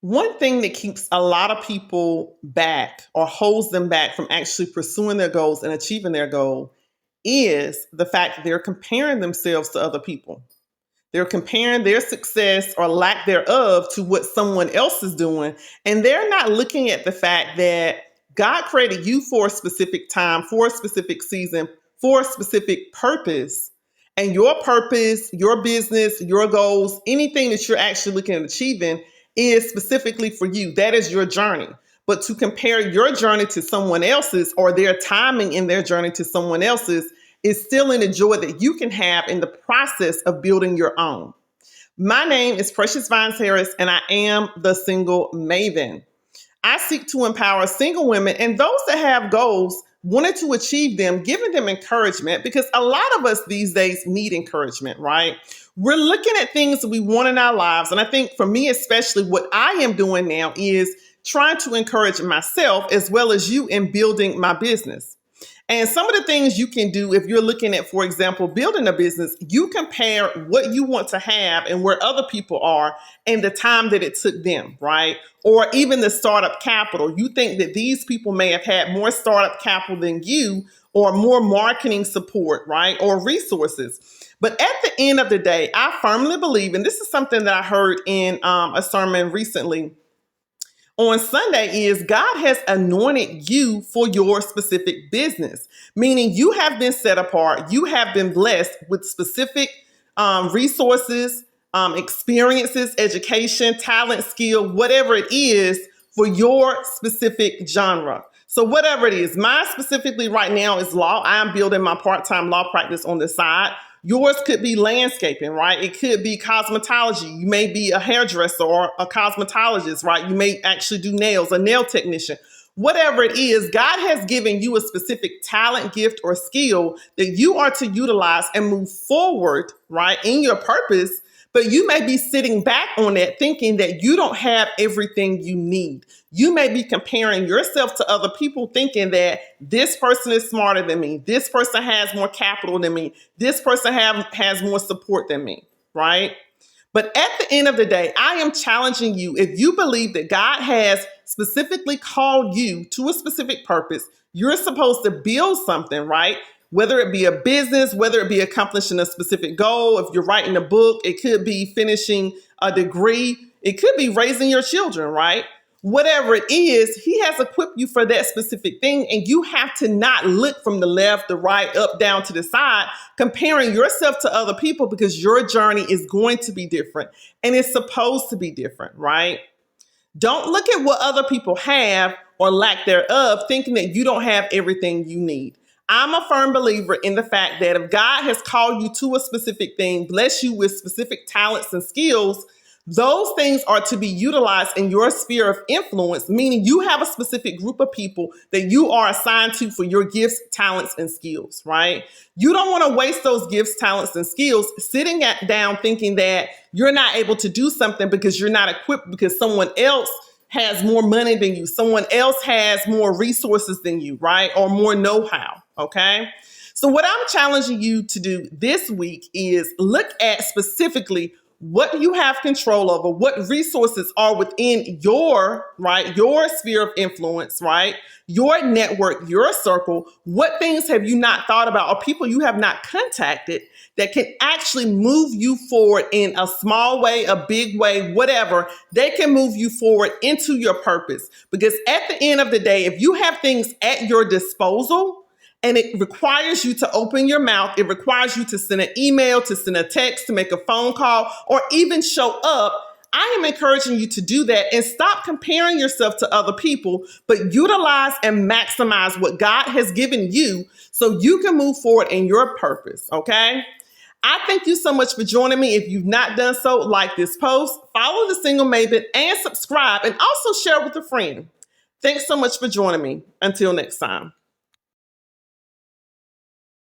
One thing that keeps a lot of people back or holds them back from actually pursuing their goals and achieving their goal is the fact that they're comparing themselves to other people. They're comparing their success or lack thereof to what someone else is doing. And they're not looking at the fact that God created you for a specific time, for a specific season, for a specific purpose. And your purpose, your business, your goals, anything that you're actually looking at achieving is specifically for you. That is your journey. But to compare your journey to someone else's or their timing in their journey to someone else's is still in the joy that you can have in the process of building your own. My name is Precious Vines Harris, and I am the Single Maven. I seek to empower single women and those that have goals, wanted to achieve them, giving them encouragement, because a lot of us these days need encouragement, right? We're looking at things that we want in our lives. And I think for me, especially what I am doing now is trying to encourage myself as well as you in building my business. And some of the things you can do if you're looking at, for example, building a business, you compare what you want to have and where other people are and the time that it took them, right? Or even the startup capital. You think that these people may have had more startup capital than you or more marketing support, right? Or resources. But at the end of the day, I firmly believe, and this is something that I heard in a sermon recently on Sunday, is God has anointed you for your specific business, meaning you have been set apart. You have been blessed with specific resources, experiences, education, talent, skill, whatever it is for your specific genre. So whatever it is, mine specifically right now is law. I am building my part-time law practice on the side. Yours could be landscaping, right? It could be cosmetology. You may be a hairdresser or a cosmetologist, right? You may actually do nails, a nail technician. Whatever it is, God has given you a specific talent, gift, or skill that you are to utilize and move forward, right, in your purpose. But you may be sitting back on that thinking that you don't have everything you need. You may be comparing yourself to other people thinking that this person is smarter than me. This person has more capital than me. This person has more support than me, right? But at the end of the day, I am challenging you. If you believe that God has specifically called you to a specific purpose, you're supposed to build something, right? Whether it be a business, whether it be accomplishing a specific goal, if you're writing a book, it could be finishing a degree, it could be raising your children, right? Whatever it is, he has equipped you for that specific thing. And you have to not look from the left, the right, up, down to the side, comparing yourself to other people, because your journey is going to be different and it's supposed to be different, right? Don't look at what other people have or lack thereof, thinking that you don't have everything you need. I'm a firm believer in the fact that if God has called you to a specific thing, bless you with specific talents and skills, those things are to be utilized in your sphere of influence, meaning you have a specific group of people that you are assigned to for your gifts, talents, and skills, right? You don't want to waste those gifts, talents, and skills sitting down thinking that you're not able to do something because you're not equipped, because someone else has more money than you. Someone else has more resources than you, right? Or more know-how, okay? So what I'm challenging you to do this week is look at specifically what you have control over, what resources are within your, right, your sphere of influence, right, your network, your circle. What things have you not thought about, or people you have not contacted that can actually move you forward in a small way, a big way, whatever? They can move you forward into your purpose. Because at the end of the day, if you have things at your disposal, and it requires you to open your mouth, it requires you to send an email, to send a text, to make a phone call, or even show up, I am encouraging you to do that and stop comparing yourself to other people, but utilize and maximize what God has given you so you can move forward in your purpose, okay? I thank you so much for joining me. If you've not done so, like this post, follow The Single Maven, and subscribe, and also share with a friend. Thanks so much for joining me. Until next time.